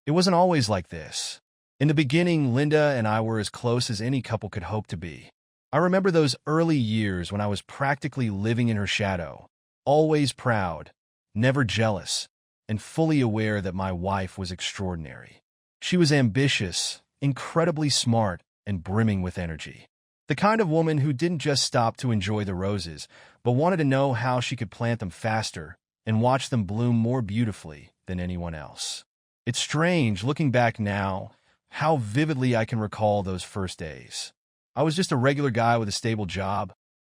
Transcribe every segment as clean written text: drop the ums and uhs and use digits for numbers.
It wasn't always like this. In the beginning, Linda and I were as close as any couple could hope to be. I remember those early years when I was practically living in her shadow, always proud, never jealous, and fully aware that my wife was extraordinary. She was ambitious, incredibly smart, and brimming with energy. The kind of woman who didn't just stop to enjoy the roses, but wanted to know how she could plant them faster and watch them bloom more beautifully than anyone else. It's strange, looking back now, how vividly I can recall those first days. I was just a regular guy with a stable job.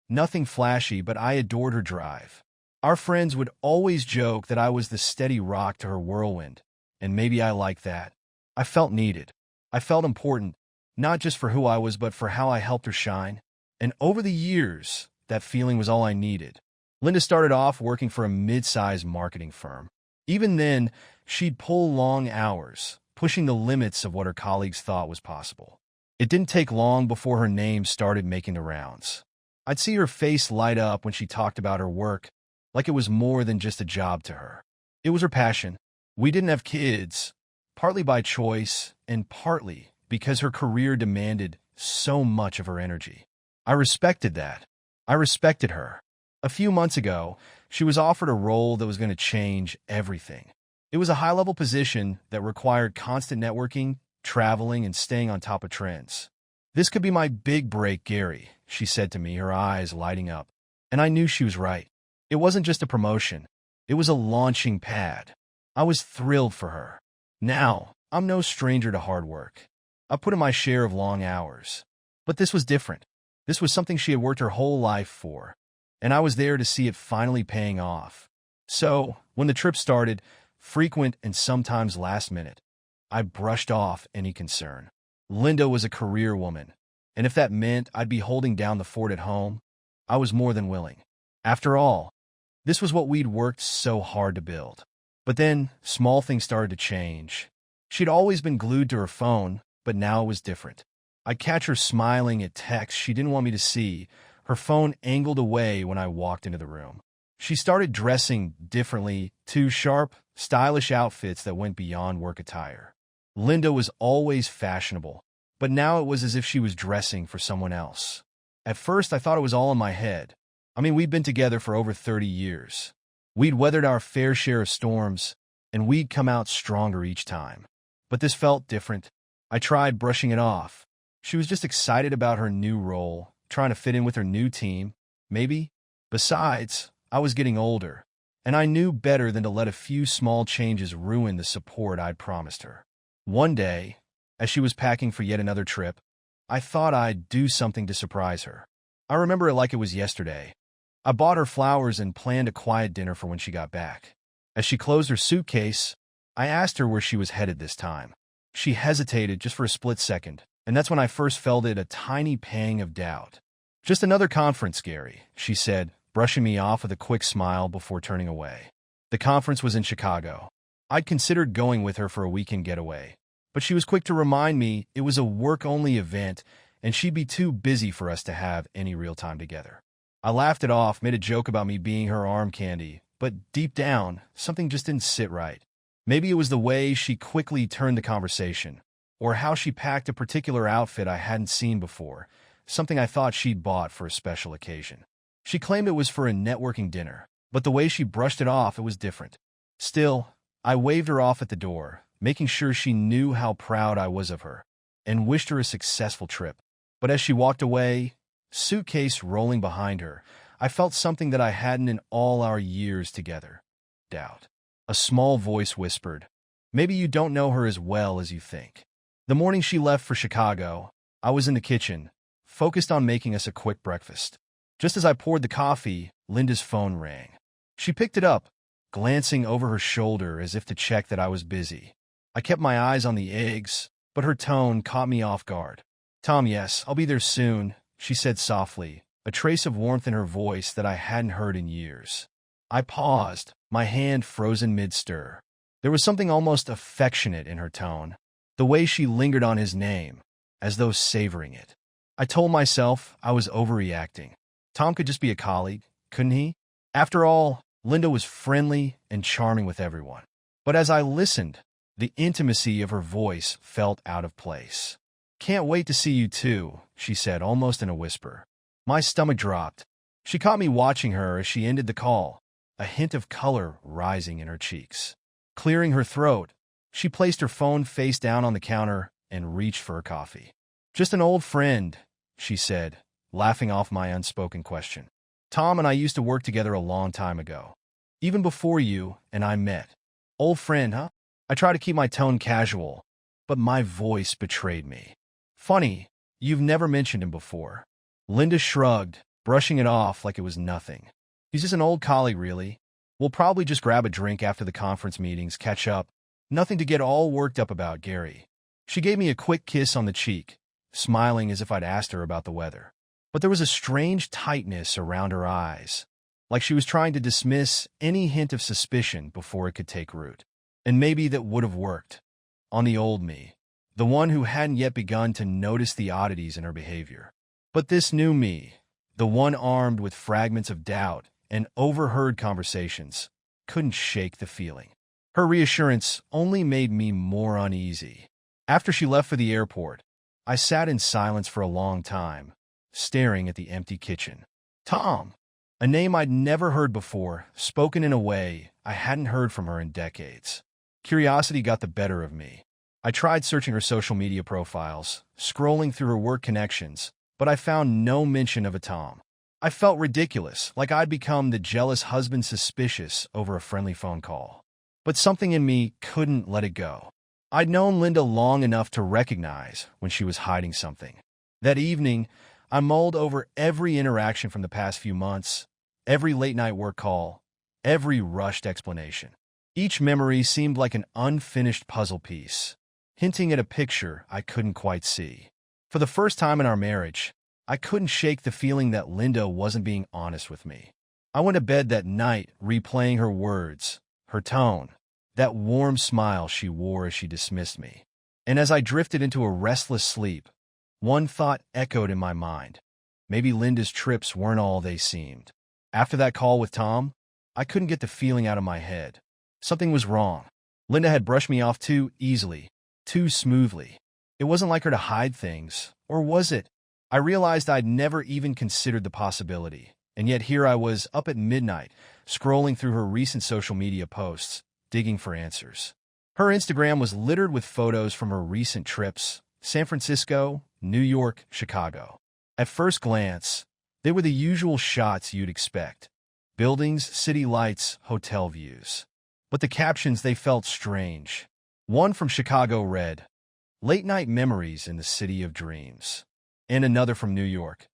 Nothing flashy, but I adored her drive. Our friends would always joke that I was the steady rock to her whirlwind, and maybe I liked that. I felt needed. I felt important, not just for who I was, but for how I helped her shine. And over the years, that feeling was all I needed. Linda started off working for a mid-sized marketing firm. Even then, she'd pull long hours, pushing the limits of what her colleagues thought was possible. It didn't take long before her name started making the rounds. I'd see her face light up when she talked about her work, like it was more than just a job to her. It was her passion. We didn't have kids, partly by choice and partly because her career demanded so much of her energy. I respected that. I respected her. A few months ago, she was offered a role that was going to change everything. It was a high-level position that required constant networking, traveling, and staying on top of trends. "This could be my big break, Gary," she said to me, her eyes lighting up. And I knew she was right. It wasn't just a promotion. It was a launching pad. I was thrilled for her. Now, I'm no stranger to hard work. I've put in my share of long hours. But this was different. This was something she had worked her whole life for, and I was there to see it finally paying off. So, when the trip started, frequent and sometimes last minute, I brushed off any concern. Linda was a career woman, and if that meant I'd be holding down the fort at home, I was more than willing. After all, this was what we'd worked so hard to build. But then, small things started to change. She'd always been glued to her phone, but now it was different. I'd catch her smiling at texts she didn't want me to see, her phone angled away when I walked into the room. She started dressing differently, to sharp, stylish outfits that went beyond work attire. Linda was always fashionable, but now it was as if she was dressing for someone else. At first, I thought it was all in my head. I mean, we'd been together for over 30 years. We'd weathered our fair share of storms, and we'd come out stronger each time. But this felt different. I tried brushing it off. She was just excited about her new role, trying to fit in with her new team, maybe. Besides, I was getting older, and I knew better than to let a few small changes ruin the support I'd promised her. One day, as she was packing for yet another trip, I thought I'd do something to surprise her. I remember it like it was yesterday. I bought her flowers and planned a quiet dinner for when she got back. As she closed her suitcase, I asked her where she was headed this time. She hesitated just for a split second, and that's when I first felt a tiny pang of doubt. "Just another conference, Gary," she said, brushing me off with a quick smile before turning away. The conference was in Chicago. I'd considered going with her for a weekend getaway, but she was quick to remind me it was a work-only event and she'd be too busy for us to have any real time together. I laughed it off, made a joke about me being her arm candy, but deep down, something just didn't sit right. Maybe it was the way she quickly turned the conversation, or how she packed a particular outfit I hadn't seen before, something I thought she'd bought for a special occasion. She claimed it was for a networking dinner, but the way she brushed it off, it was different. Still, I waved her off at the door, making sure she knew how proud I was of her, and wished her a successful trip. But as she walked away, suitcase rolling behind her, I felt something that I hadn't in all our years together. Doubt. A small voice whispered, "Maybe you don't know her as well as you think." The morning she left for Chicago, I was in the kitchen, focused on making us a quick breakfast. Just as I poured the coffee, Linda's phone rang. She picked it up, glancing over her shoulder as if to check that I was busy. I kept my eyes on the eggs, but her tone caught me off guard. "Tom, yes, I'll be there soon," she said softly, a trace of warmth in her voice that I hadn't heard in years. I paused, my hand frozen mid-stir. There was something almost affectionate in her tone, the way she lingered on his name, as though savoring it. I told myself I was overreacting. Tom could just be a colleague, couldn't he? After all, Linda was friendly and charming with everyone. But as I listened, The intimacy of her voice felt out of place. "Can't wait to see you too," she said almost in a whisper. My stomach dropped. She caught me watching her as she ended the call, a hint of color rising in her cheeks. Clearing her throat, she placed her phone face down on the counter and reached for her coffee. "Just an old friend," she said, laughing off my unspoken question. "Tom and I used to work together a long time ago. Even before you and I met." "Old friend, huh?" I tried to keep my tone casual, but my voice betrayed me. "Funny, you've never mentioned him before." Linda shrugged, brushing it off like it was nothing. "He's just an old colleague, really. We'll probably just grab a drink after the conference meetings, catch up. Nothing to get all worked up about, Gary." She gave me a quick kiss on the cheek, smiling as if I'd asked her about the weather. But there was a strange tightness around her eyes, like she was trying to dismiss any hint of suspicion before it could take root. And maybe that would have worked on the old me, the one who hadn't yet begun to notice the oddities in her behavior. But this new me, the one armed with fragments of doubt and overheard conversations, couldn't shake the feeling. Her reassurance only made me more uneasy. After she left for the airport, I sat in silence for a long time, staring at the empty kitchen. Tom, a name I'd never heard before, spoken in a way I hadn't heard from her in decades. Curiosity got the better of me. I tried searching her social media profiles, scrolling through her work connections, but I found no mention of a Tom. I felt ridiculous, like I'd become the jealous husband suspicious over a friendly phone call. But something in me couldn't let it go. I'd known Linda long enough to recognize when she was hiding something. That evening, I mulled over every interaction from the past few months, every late-night work call, every rushed explanation. Each memory seemed like an unfinished puzzle piece, hinting at a picture I couldn't quite see. For the first time in our marriage, I couldn't shake the feeling that Linda wasn't being honest with me. I went to bed that night replaying her words, her tone, that warm smile she wore as she dismissed me. And as I drifted into a restless sleep, one thought echoed in my mind. Maybe Linda's trips weren't all they seemed. After that call with Tom, I couldn't get the feeling out of my head. Something was wrong. Linda had brushed me off too easily, too smoothly. It wasn't like her to hide things, or was it? I realized I'd never even considered the possibility, and yet here I was up at midnight, scrolling through her recent social media posts, digging for answers. Her Instagram was littered with photos from her recent trips, San Francisco, New York, Chicago. At first glance, they were the usual shots you'd expect. Buildings, city lights, hotel views. But the captions, they felt strange. One from Chicago read, "Late night memories in the city of dreams." And another from New York,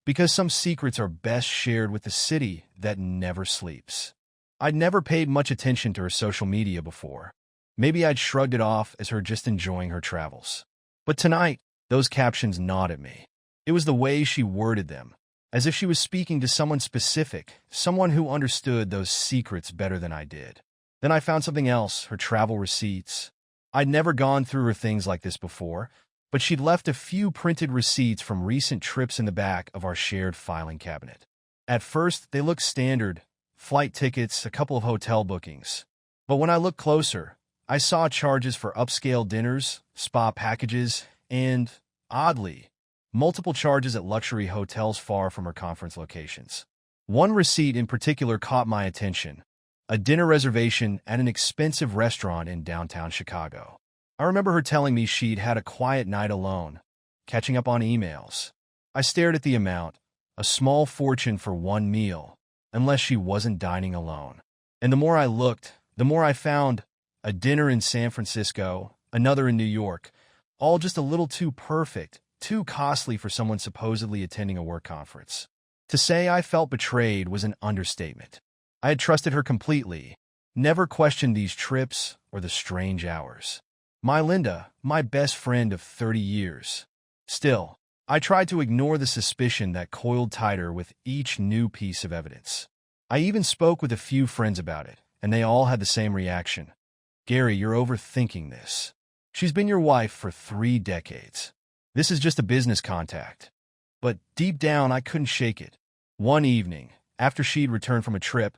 "Because some secrets are best shared with the city that never sleeps." I'd never paid much attention to her social media before. Maybe I'd shrugged it off as her just enjoying her travels. But tonight, those captions gnawed at me. It was the way she worded them, as if she was speaking to someone specific, someone who understood those secrets better than I did. Then I found something else, her travel receipts. I'd never gone through her things like this before, but she'd left a few printed receipts from recent trips in the back of our shared filing cabinet. At first, they looked standard, flight tickets, a couple of hotel bookings. But when I looked closer, I saw charges for upscale dinners, spa packages, and, oddly, multiple charges at luxury hotels far from her conference locations. One receipt in particular caught my attention, a dinner reservation at an expensive restaurant in downtown Chicago. I remember her telling me she'd had a quiet night alone, catching up on emails. I stared at the amount, a small fortune for one meal, unless she wasn't dining alone. And the more I looked, the more I found a dinner in San Francisco, another in New York, all just a little too perfect, too costly for someone supposedly attending a work conference. To say I felt betrayed was an understatement. I had trusted her completely, never questioned these trips or the strange hours. My Linda, my best friend of 30 years. Still, I tried to ignore the suspicion that coiled tighter with each new piece of evidence. I even spoke with a few friends about it, and they all had the same reaction. "Gary, you're overthinking this. She's been your wife for 3 decades. This is just a business contact." But deep down, I couldn't shake it. One evening, after she'd returned from a trip,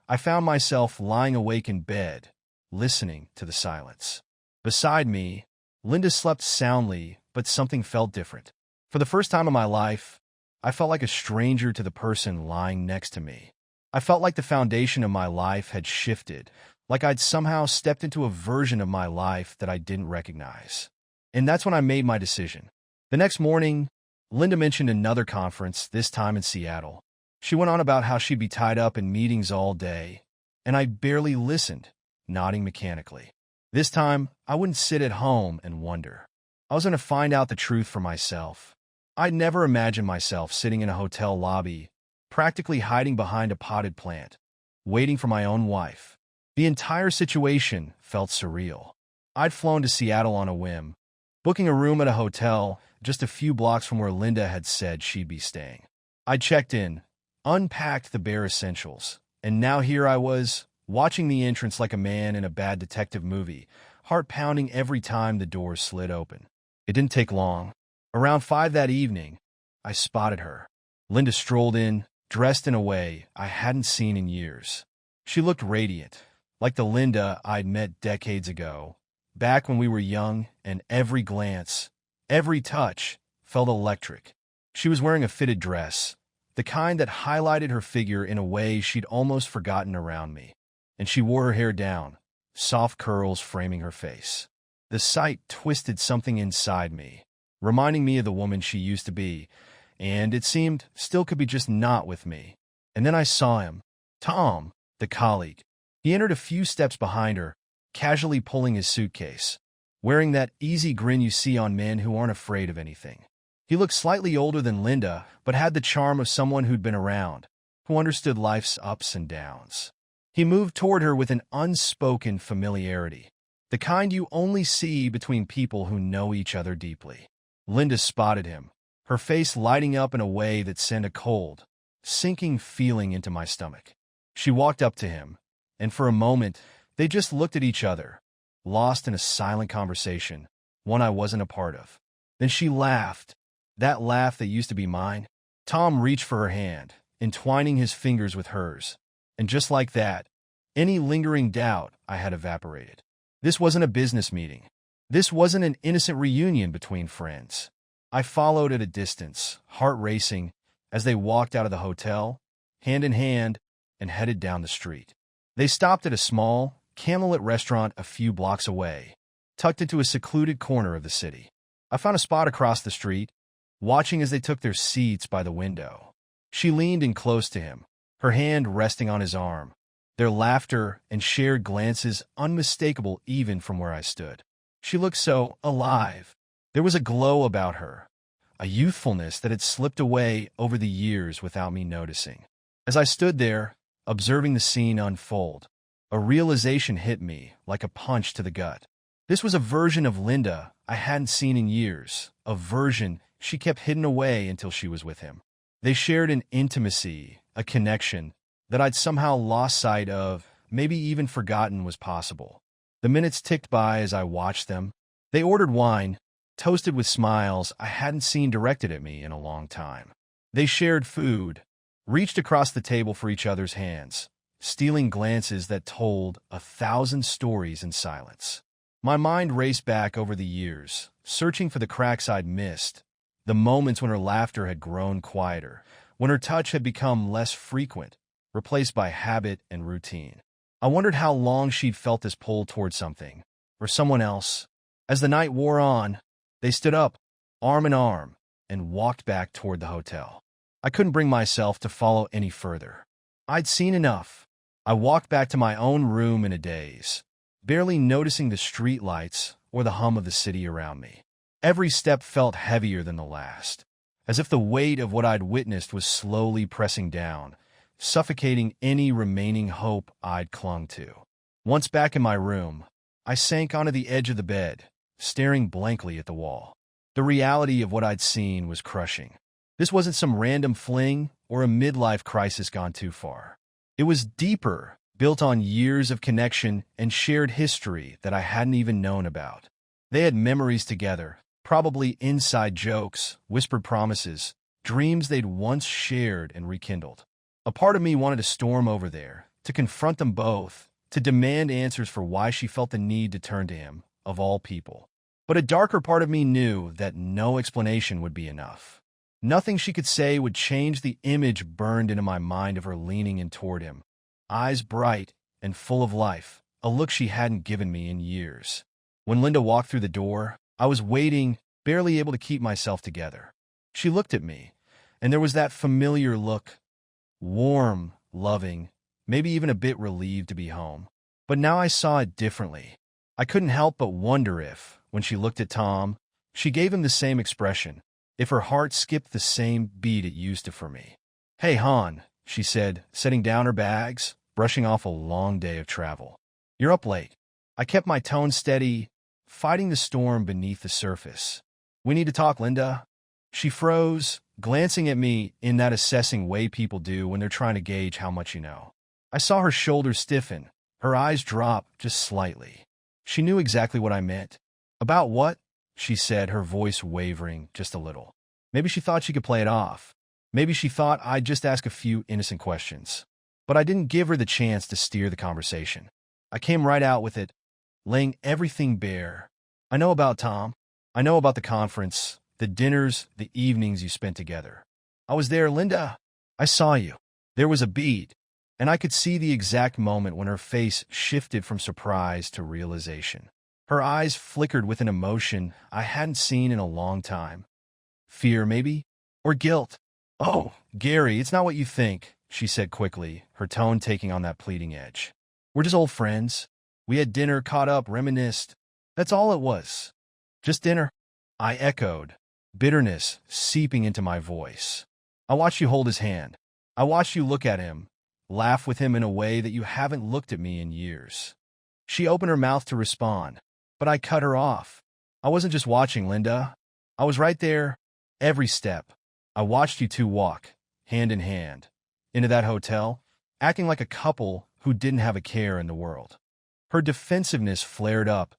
I found myself lying awake in bed, listening to the silence. Beside me, Linda slept soundly, but something felt different. For the first time in my life, I felt like a stranger to the person lying next to me. I felt like the foundation of my life had shifted, like I'd somehow stepped into a version of my life that I didn't recognize. And that's when I made my decision. The next morning, Linda mentioned another conference, this time in Seattle. She went on about how she'd be tied up in meetings all day, and I barely listened, nodding mechanically. This time, I wouldn't sit at home and wonder. I was going to find out the truth for myself. I'd never imagined myself sitting in a hotel lobby, practically hiding behind a potted plant, waiting for my own wife. The entire situation felt surreal. I'd flown to Seattle on a whim, booking a room at a hotel just a few blocks from where Linda had said she'd be staying. I checked in, unpacked the bare essentials, and now here I was, watching the entrance like a man in a bad detective movie, heart pounding every time the doors slid open. It didn't take long. Around 5 that evening, I spotted her. Linda strolled in, dressed in a way I hadn't seen in years. She looked radiant, like the Linda I'd met decades ago, back when we were young, and every glance, every touch, felt electric. She was wearing a fitted dress, the kind that highlighted her figure in a way she'd almost forgotten around me. And she wore her hair down, soft curls framing her face. The sight twisted something inside me, reminding me of the woman she used to be, and it seemed still could be just not with me. And then I saw him, Tom, the colleague. He entered a few steps behind her, casually pulling his suitcase, wearing that easy grin you see on men who aren't afraid of anything. He looked slightly older than Linda, but had the charm of someone who'd been around, who understood life's ups and downs. He moved toward her with an unspoken familiarity, the kind you only see between people who know each other deeply. Linda spotted him, her face lighting up in a way that sent a cold, sinking feeling into my stomach. She walked up to him, and for a moment, they just looked at each other, lost in a silent conversation, one I wasn't a part of. Then she laughed, that laugh that used to be mine. Tom reached for her hand, entwining his fingers with hers, and just like that, any lingering doubt I had evaporated. This wasn't a business meeting. This wasn't an innocent reunion between friends. I followed at a distance, heart racing, as they walked out of the hotel, hand in hand, and headed down the street. They stopped at a small, candlelit restaurant a few blocks away, tucked into a secluded corner of the city. I found a spot across the street, watching as they took their seats by the window. She leaned in close to him, her hand resting on his arm, their laughter and shared glances unmistakable even from where I stood. She looked so alive. There was a glow about her, a youthfulness that had slipped away over the years without me noticing. As I stood there, observing the scene unfold, a realization hit me like a punch to the gut. This was a version of Linda I hadn't seen in years, a version she kept hidden away until she was with him. They shared an intimacy, a connection, that I'd somehow lost sight of, maybe even forgotten was possible. The minutes ticked by as I watched them. They ordered wine, toasted with smiles I hadn't seen directed at me in a long time. They shared food, reached across the table for each other's hands, stealing glances that told 1,000 stories in silence. My mind raced back over the years, searching for the cracks I'd missed, the moments when her laughter had grown quieter, when her touch had become less frequent, replaced by habit and routine. I wondered how long she'd felt this pull toward something, or someone else. As the night wore on, they stood up, arm in arm, and walked back toward the hotel. I couldn't bring myself to follow any further. I'd seen enough. I walked back to my own room in a daze, barely noticing the streetlights or the hum of the city around me. Every step felt heavier than the last, as if the weight of what I'd witnessed was slowly pressing down, suffocating any remaining hope I'd clung to. Once back in my room, I sank onto the edge of the bed, staring blankly at the wall. The reality of what I'd seen was crushing. This wasn't some random fling or a midlife crisis gone too far. It was deeper, built on years of connection and shared history that I hadn't even known about. They had memories together, probably inside jokes, whispered promises, dreams they'd once shared and rekindled. A part of me wanted to storm over there, to confront them both, to demand answers for why she felt the need to turn to him, of all people. But a darker part of me knew that no explanation would be enough. Nothing she could say would change the image burned into my mind of her leaning in toward him, eyes bright and full of life, a look she hadn't given me in years. When Linda walked through the door, I was waiting, barely able to keep myself together. She looked at me, and there was that familiar look, warm, loving, maybe even a bit relieved to be home. But now I saw it differently. I couldn't help but wonder if, when she looked at Tom, she gave him the same expression, if her heart skipped the same beat it used to for me. "Hey, Han," she said, setting down her bags, brushing off a long day of travel. "You're up late." I kept my tone steady, fighting the storm beneath the surface. "We need to talk, Linda." She froze, glancing at me in that assessing way people do when they're trying to gauge how much you know. I saw her shoulders stiffen, her eyes drop just slightly. She knew exactly what I meant. "About what?" she said, her voice wavering just a little. Maybe she thought she could play it off. Maybe she thought I'd just ask a few innocent questions. But I didn't give her the chance to steer the conversation. I came right out with it, laying everything bare. "I know about Tom. I know about the conference, the dinners, the evenings you spent together. I was there, Linda. I saw you." There was a beat, and I could see the exact moment when her face shifted from surprise to realization. Her eyes flickered with an emotion I hadn't seen in a long time. Fear, maybe? Or guilt? "Oh, Gary, it's not what you think," she said quickly, her tone taking on that pleading edge. "We're just old friends. We had dinner, caught up, reminisced. That's all it was. Just dinner." I echoed, bitterness seeping into my voice. "I watched you hold his hand. I watched you look at him, laugh with him in a way that you haven't looked at me in years." She opened her mouth to respond, but I cut her off. "I wasn't just watching, Linda. I was right there, every step. I watched you two walk, hand in hand, into that hotel, acting like a couple who didn't have a care in the world." Her defensiveness flared up,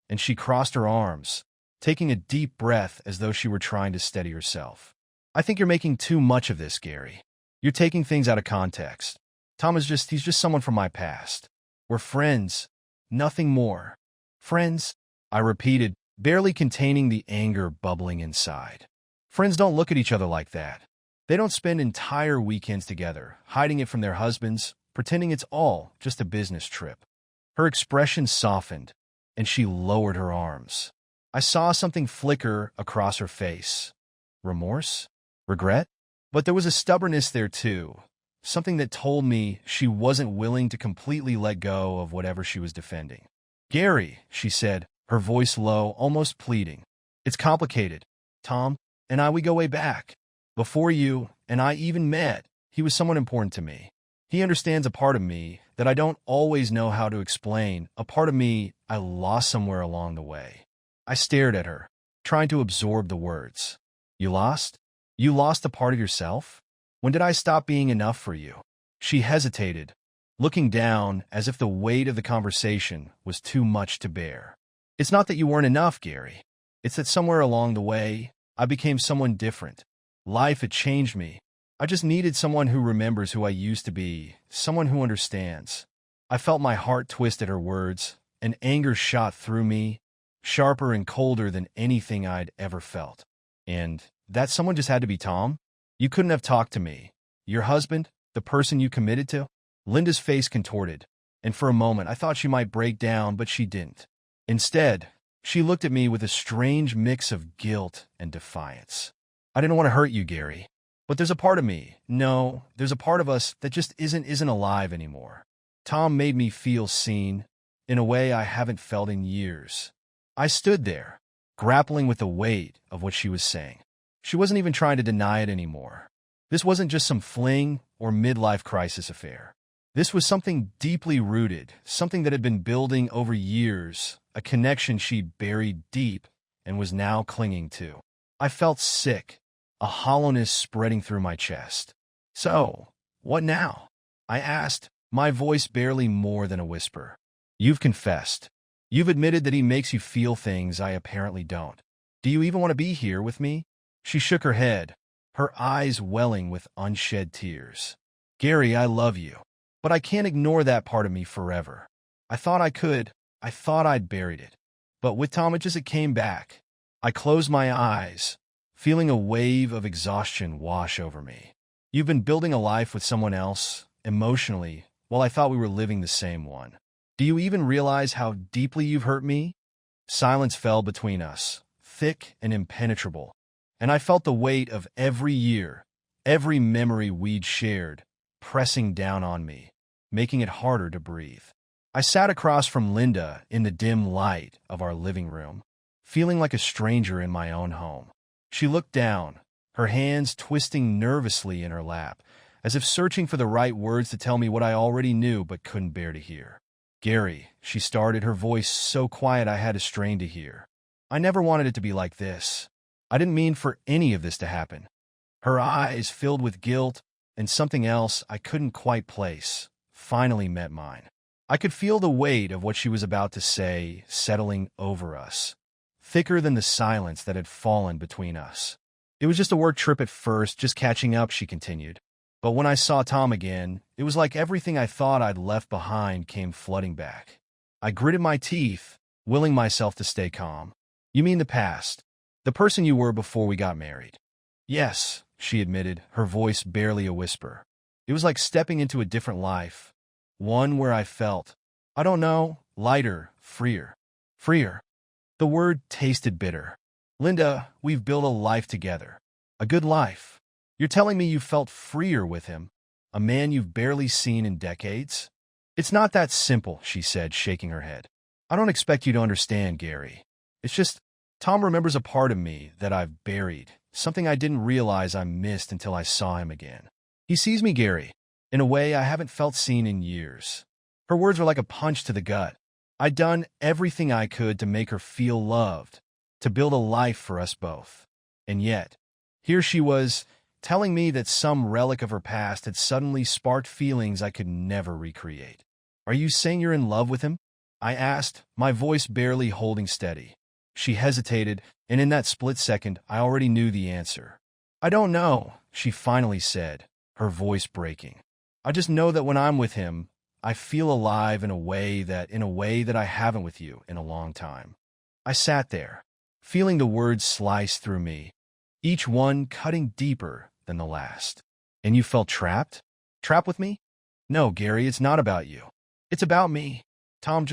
and she crossed her arms, taking a deep breath as though she were trying to steady herself. "I think you're making too much of this, Gary. You're taking things out of context. Tom is he's just someone from my past. We're friends, nothing more." "Friends?" I repeated, barely containing the anger bubbling inside. "Friends don't look at each other like that. They don't spend entire weekends together, hiding it from their husbands, pretending it's all just a business trip." Her expression softened, and she lowered her arms. I saw something flicker across her face. Remorse? Regret? But there was a stubbornness there too, something that told me she wasn't willing to completely let go of whatever she was defending. "Gary," she said, her voice low, almost pleading. "It's complicated. Tom and I, we go way back. Before you and I even met, he was someone important to me. He understands a part of me that I don't always know how to explain, a part of me I lost somewhere along the way." I stared at her, trying to absorb the words. "You lost? You lost a part of yourself? When did I stop being enough for you?" She hesitated, looking down as if the weight of the conversation was too much to bear. "It's not that you weren't enough, Gary. It's that somewhere along the way, I became someone different. Life had changed me. I just needed someone who remembers who I used to be, someone who understands." I felt my heart twist at her words, and anger shot through me, sharper and colder than anything I'd ever felt. "And that someone just had to be Tom? You couldn't have talked to me? Your husband? The person you committed to?" Linda's face contorted, and for a moment I thought she might break down, but she didn't. Instead, she looked at me with a strange mix of guilt and defiance. "I didn't want to hurt you, Gary. But there's a part of me, no, there's a part of us that just isn't alive anymore. Tom made me feel seen, in a way I haven't felt in years." I stood there, grappling with the weight of what she was saying. She wasn't even trying to deny it anymore. This wasn't just some fling or midlife crisis affair. This was something deeply rooted, something that had been building over years, a connection she'd buried deep and was now clinging to. I felt sick, a hollowness spreading through my chest. "So, what now?" I asked, my voice barely more than a whisper. "You've confessed. You've admitted that he makes you feel things I apparently don't. Do you even want to be here with me?" She shook her head, her eyes welling with unshed tears. "Gary, I love you, but I can't ignore that part of me forever. I thought I could. I thought I'd buried it. But with Tom, it came back. I closed my eyes, feeling a wave of exhaustion wash over me. You've been building a life with someone else, emotionally, while I thought we were living the same one. Do you even realize how deeply you've hurt me? Silence fell between us, thick and impenetrable, and I felt the weight of every year, every memory we'd shared, pressing down on me, making it harder to breathe. I sat across from Linda in the dim light of our living room, feeling like a stranger in my own home. She looked down, her hands twisting nervously in her lap, as if searching for the right words to tell me what I already knew but couldn't bear to hear. "Gary," she started, her voice so quiet I had to strain to hear. "I never wanted it to be like this. I didn't mean for any of this to happen." Her eyes, filled with guilt and something else I couldn't quite place, finally met mine. I could feel the weight of what she was about to say settling over us, thicker than the silence that had fallen between us. "It was just a work trip at first, just catching up," she continued. "But when I saw Tom again, it was like everything I thought I'd left behind came flooding back." I gritted my teeth, willing myself to stay calm. "You mean the past? The person you were before we got married?" "Yes," she admitted, her voice barely a whisper. "It was like stepping into a different life, one where I felt, I don't know, lighter, freer." Freer. The word tasted bitter. "Linda, we've built a life together. A good life. You're telling me you felt freer with him, a man you've barely seen in decades?" "It's not that simple," she said, shaking her head. "I don't expect you to understand, Gary. It's just, Tom remembers a part of me that I've buried, something I didn't realize I missed until I saw him again. He sees me, Gary, in a way I haven't felt seen in years." Her words were like a punch to the gut. I'd done everything I could to make her feel loved, to build a life for us both. And yet, here she was, telling me that some relic of her past had suddenly sparked feelings I could never recreate. "Are you saying you're in love with him?" I asked, my voice barely holding steady. She hesitated, and in that split second, I already knew the answer. "I don't know," she finally said, her voice breaking. "I just know that when I'm with him, I feel alive in a way that I haven't with you in a long time." I sat there, feeling the words slice through me, each one cutting deeper than the last. "And you felt trapped? Trapped with me?" "No, Gary, it's not about you. It's about me. Tom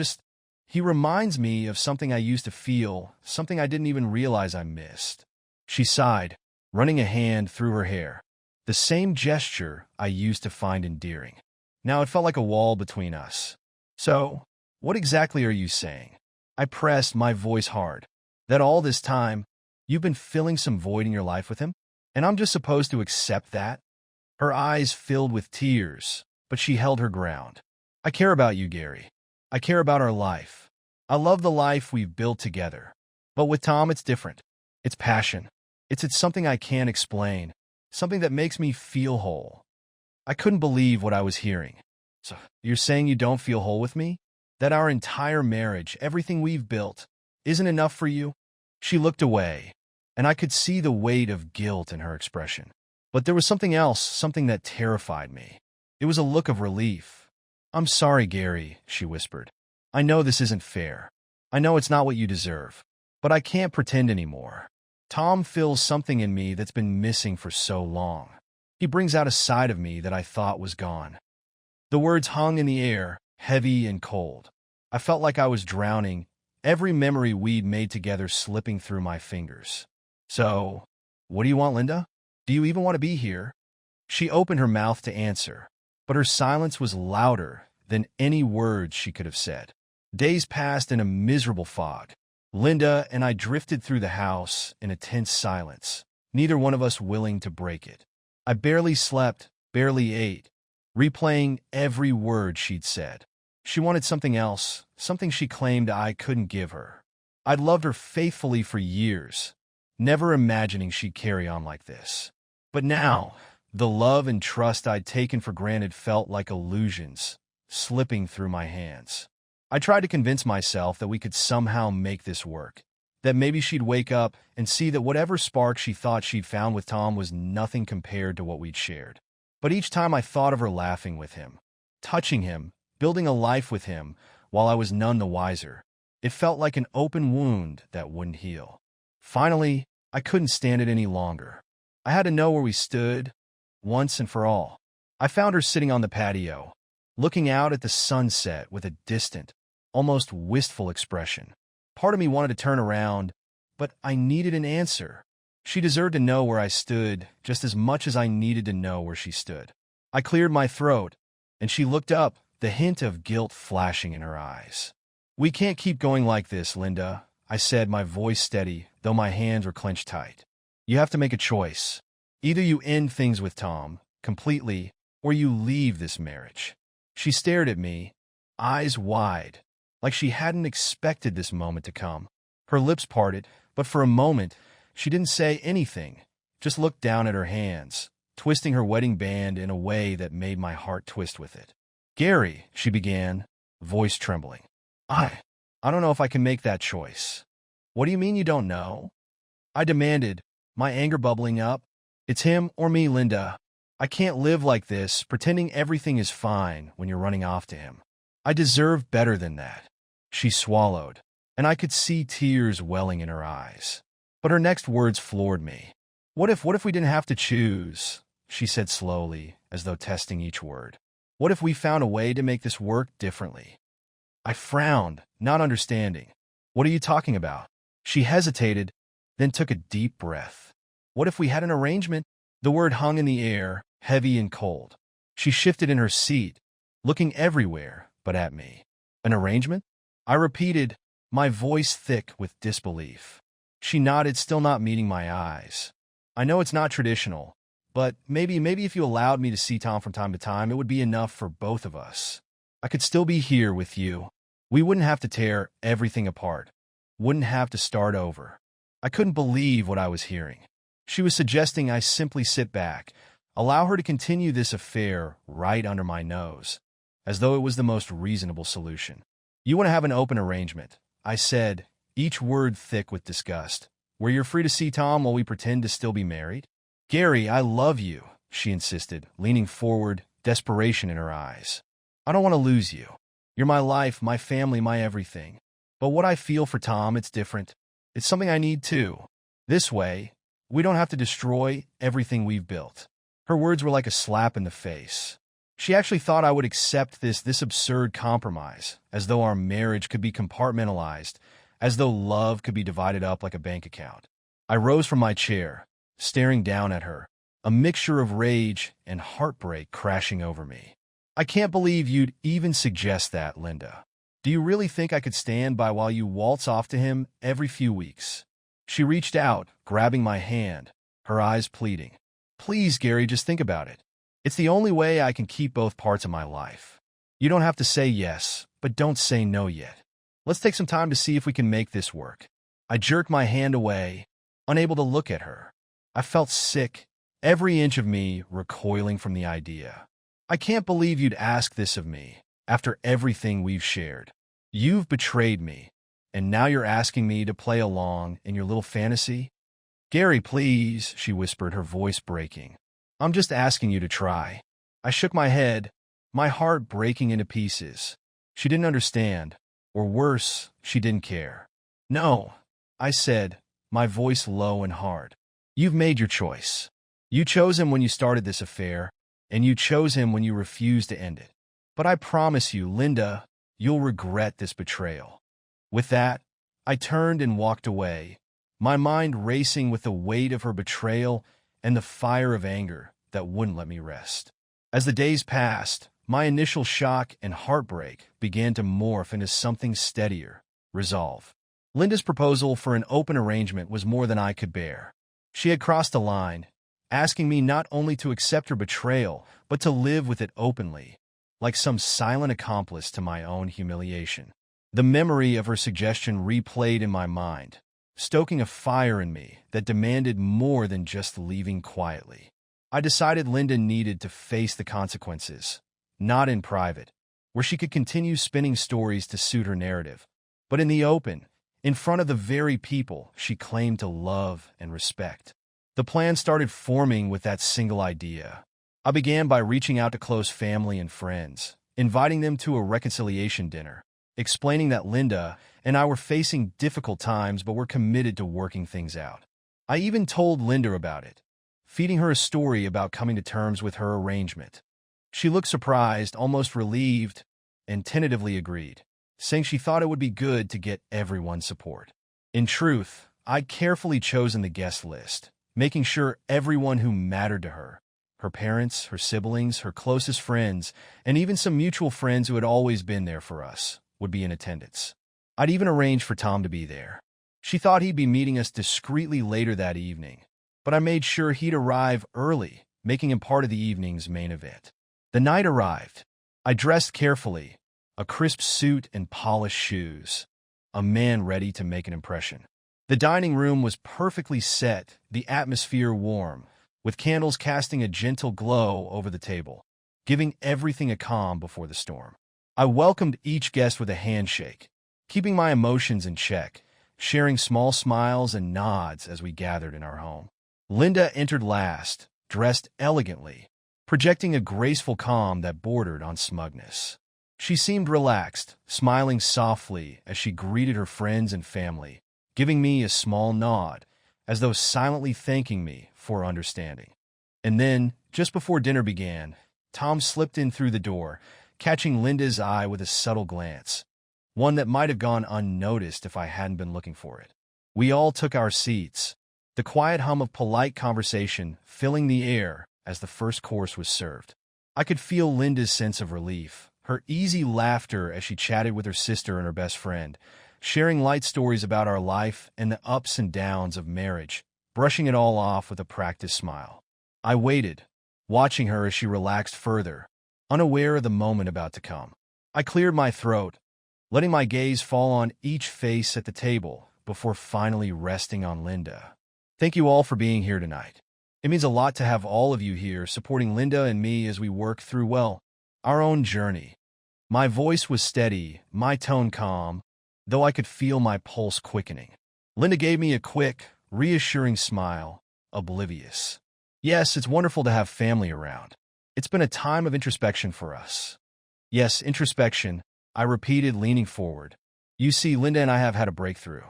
he reminds me of something I used to feel, something I didn't even realize I missed." She sighed, running a hand through her hair. The same gesture I used to find endearing. Now it felt like a wall between us. "So, what exactly are you saying?" I pressed, my voice hard. "That all this time, you've been filling some void in your life with him? And I'm just supposed to accept that?" Her eyes filled with tears, but she held her ground. "I care about you, Gary. I care about our life. I love the life we've built together. But with Tom, it's different. It's passion. It's something I can't explain, something that makes me feel whole." I couldn't believe what I was hearing. "So, you're saying you don't feel whole with me? That our entire marriage, everything we've built, isn't enough for you?" She looked away, and I could see the weight of guilt in her expression. But there was something else, something that terrified me. It was a look of relief. "I'm sorry, Gary," she whispered. "I know this isn't fair. I know it's not what you deserve. But I can't pretend anymore. Tom fills something in me that's been missing for so long. He brings out a side of me that I thought was gone." The words hung in the air, heavy and cold. I felt like I was drowning, every memory we'd made together slipping through my fingers. "So, what do you want, Linda? Do you even want to be here?" She opened her mouth to answer, but her silence was louder than any words she could have said. Days passed in a miserable fog. Linda and I drifted through the house in a tense silence, neither one of us willing to break it. I barely slept, barely ate, replaying every word she'd said. She wanted something else, something she claimed I couldn't give her. I'd loved her faithfully for years, never imagining she'd carry on like this. But now, the love and trust I'd taken for granted felt like illusions, slipping through my hands. I tried to convince myself that we could somehow make this work, that maybe she'd wake up and see that whatever spark she thought she'd found with Tom was nothing compared to what we'd shared. But each time I thought of her laughing with him, touching him, building a life with him, while I was none the wiser, It felt like an open wound that wouldn't heal. Finally, I couldn't stand it any longer. I had to know where we stood, once and for all. I found her sitting on the patio, looking out at the sunset with a distant, almost wistful expression. Part of me wanted to turn around, but I needed an answer. She deserved to know where I stood just as much as I needed to know where she stood. I cleared my throat, and she looked up, the hint of guilt flashing in her eyes. "We can't keep going like this, Linda," I said, my voice steady, though my hands were clenched tight. "You have to make a choice. Either you end things with Tom, completely, or you leave this marriage." She stared at me, eyes wide, like she hadn't expected this moment to come. Her lips parted, but for a moment, she didn't say anything, just looked down at her hands, twisting her wedding band in a way that made my heart twist with it. "Gary," she began, voice trembling. I don't know if I can make that choice." "What do you mean you don't know?" I demanded, my anger bubbling up. "It's him or me, Linda. I can't live like this, pretending everything is fine when you're running off to him. I deserve better than that." She swallowed, and I could see tears welling in her eyes. But her next words floored me. What if we didn't have to choose?" she said slowly, as though testing each word. "What if we found a way to make this work differently?" I frowned, not understanding. "What are you talking about?" She hesitated, then took a deep breath. "What if we had an arrangement?" The word hung in the air, heavy and cold. She shifted in her seat, looking everywhere but at me. "An arrangement?" I repeated, my voice thick with disbelief. She nodded, still not meeting my eyes. "I know it's not traditional, but maybe if you allowed me to see Tom from time to time, it would be enough for both of us. I could still be here with you. We wouldn't have to tear everything apart. Wouldn't have to start over." I couldn't believe what I was hearing. She was suggesting I simply sit back, allow her to continue this affair right under my nose, as though it was the most reasonable solution. "You want to have an open arrangement," I said, each word thick with disgust, "where you're free to see Tom while we pretend to still be married?" "Gary, I love you," she insisted, leaning forward, desperation in her eyes. "I don't want to lose you. You're my life, my family, my everything. But what I feel for Tom, it's different. It's something I need too. This way, we don't have to destroy everything we've built." Her words were like a slap in the face. She actually thought I would accept this absurd compromise, as though our marriage could be compartmentalized, as though love could be divided up like a bank account. I rose from my chair, staring down at her, a mixture of rage and heartbreak crashing over me. "I can't believe you'd even suggest that, Linda. Do you really think I could stand by while you waltz off to him every few weeks?" She reached out, grabbing my hand, her eyes pleading. "Please, Gary, just think about it. It's the only way I can keep both parts of my life. You don't have to say yes, but don't say no yet. Let's take some time to see if we can make this work." I jerked my hand away, unable to look at her. I felt sick, every inch of me recoiling from the idea. "I can't believe you'd ask this of me, after everything we've shared. You've betrayed me, and now you're asking me to play along in your little fantasy?" "Gary, please," she whispered, her voice breaking. "I'm just asking you to try." I shook my head, my heart breaking into pieces. She didn't understand, or worse, she didn't care. "No," I said, my voice low and hard. "You've made your choice. You chose him when you started this affair, and you chose him when you refused to end it. But I promise you, Linda, you'll regret this betrayal." With that, I turned and walked away, my mind racing with the weight of her betrayal and the fire of anger that wouldn't let me rest. As the days passed, my initial shock and heartbreak began to morph into something steadier, resolve. Linda's proposal for an open arrangement was more than I could bear. She had crossed a line, asking me not only to accept her betrayal, but to live with it openly, like some silent accomplice to my own humiliation. The memory of her suggestion replayed in my mind, stoking a fire in me that demanded more than just leaving quietly. I decided Linda needed to face the consequences, not in private, where she could continue spinning stories to suit her narrative, but in the open, in front of the very people she claimed to love and respect. The plan started forming with that single idea. I began by reaching out to close family and friends, inviting them to a reconciliation dinner. explaining that Linda and I were facing difficult times but were committed to working things out. I even told Linda about it, feeding her a story about coming to terms with her arrangement. She looked surprised, almost relieved, and tentatively agreed, saying she thought it would be good to get everyone's support. In truth, I'd carefully chosen the guest list, making sure everyone who mattered to her, her parents, her siblings, her closest friends, and even some mutual friends who had always been there for us, would be in attendance. I'd even arranged for Tom to be there. She thought he'd be meeting us discreetly later that evening, but I made sure he'd arrive early, making him part of the evening's main event. The night arrived. I dressed carefully, a crisp suit and polished shoes, a man ready to make an impression. The dining room was perfectly set, the atmosphere warm, with candles casting a gentle glow over the table, giving everything a calm before the storm. I welcomed each guest with a handshake, keeping my emotions in check, sharing small smiles and nods as we gathered in our home. Linda entered last, dressed elegantly, projecting a graceful calm that bordered on smugness. She seemed relaxed, smiling softly as she greeted her friends and family, giving me a small nod, as though silently thanking me for understanding. And then, just before dinner began, Tom slipped in through the door, catching Linda's eye with a subtle glance, one that might have gone unnoticed if I hadn't been looking for it. We all took our seats, the quiet hum of polite conversation filling the air as the first course was served. I could feel Linda's sense of relief, her easy laughter as she chatted with her sister and her best friend, sharing light stories about our life and the ups and downs of marriage, brushing it all off with a practiced smile. I waited, watching her as she relaxed further, unaware of the moment about to come. I cleared my throat, letting my gaze fall on each face at the table before finally resting on Linda. Thank you all for being here tonight. It means a lot to have all of you here supporting Linda and me as we work through, well, our own journey. My voice was steady, my tone calm, though I could feel my pulse quickening. Linda gave me a quick, reassuring smile, oblivious. Yes, it's wonderful to have family around. It's been a time of introspection for us. Yes, introspection, I repeated, leaning forward. You see, Linda and I have had a breakthrough.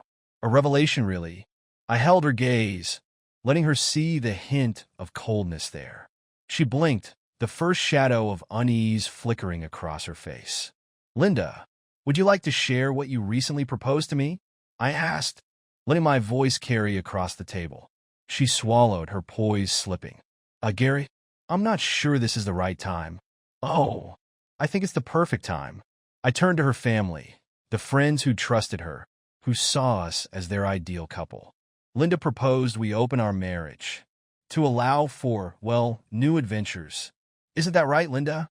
A revelation, really. I held her gaze, letting her see the hint of coldness there. She blinked, the first shadow of unease flickering across her face. Linda, would you like to share what you recently proposed to me? I asked, letting my voice carry across the table. She swallowed, her poise slipping. Gary, I'm not sure this is the right time. Oh, I think it's the perfect time. I turned to her family, the friends who trusted her, who saw us as their ideal couple. Linda proposed we open our marriage to allow for, well, new adventures. Isn't that right, Linda?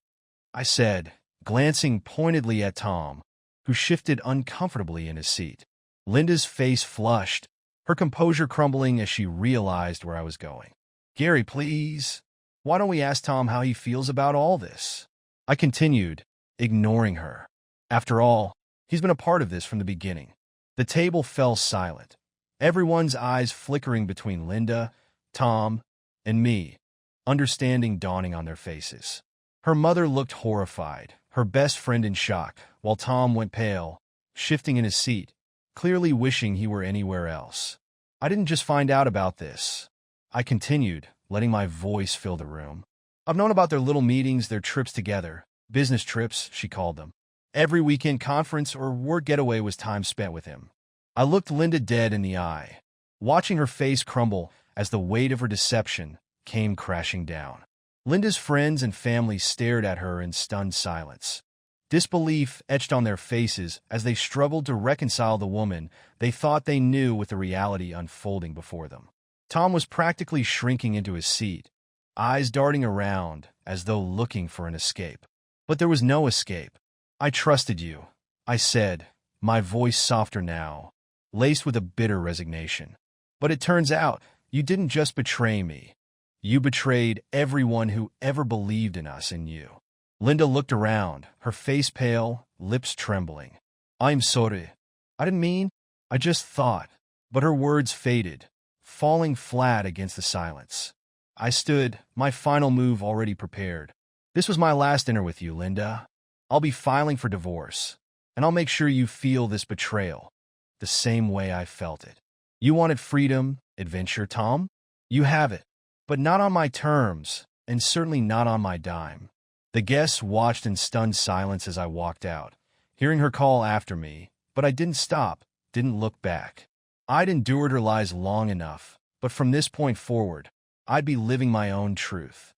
I said, glancing pointedly at Tom, who shifted uncomfortably in his seat. Linda's face flushed, her composure crumbling as she realized where I was going. Gary, please, why don't we ask Tom how he feels about all this? I continued, ignoring her. After all, he's been a part of this from the beginning. The table fell silent, everyone's eyes flickering between Linda, Tom, and me, understanding dawning on their faces. Her mother looked horrified, her best friend in shock, while Tom went pale, shifting in his seat, clearly wishing he were anywhere else. I didn't just find out about this. I continued, letting my voice fill the room. I've known about their little meetings, their trips together, business trips, she called them. Every weekend conference or work getaway was time spent with him. I looked Linda dead in the eye, watching her face crumble as the weight of her deception came crashing down. Linda's friends and family stared at her in stunned silence. Disbelief etched on their faces as they struggled to reconcile the woman they thought they knew with the reality unfolding before them. Tom was practically shrinking into his seat, eyes darting around as though looking for an escape. But there was no escape. I trusted you, I said, my voice softer now, laced with a bitter resignation. But it turns out, you didn't just betray me. You betrayed everyone who ever believed in us and you. Linda looked around, her face pale, lips trembling. I'm sorry. I didn't mean, I just thought. But her words faded, falling flat against the silence. I stood, my final move already prepared. This was my last dinner with you, Linda. I'll be filing for divorce. and I'll make sure you feel this betrayal the same way I felt it. You wanted freedom, adventure, Tom? You have it, but not on my terms, and certainly not on my dime. The guests watched in stunned silence as I walked out, hearing her call after me, but I didn't stop, didn't look back. I'd endured her lies long enough, but from this point forward, I'd be living my own truth.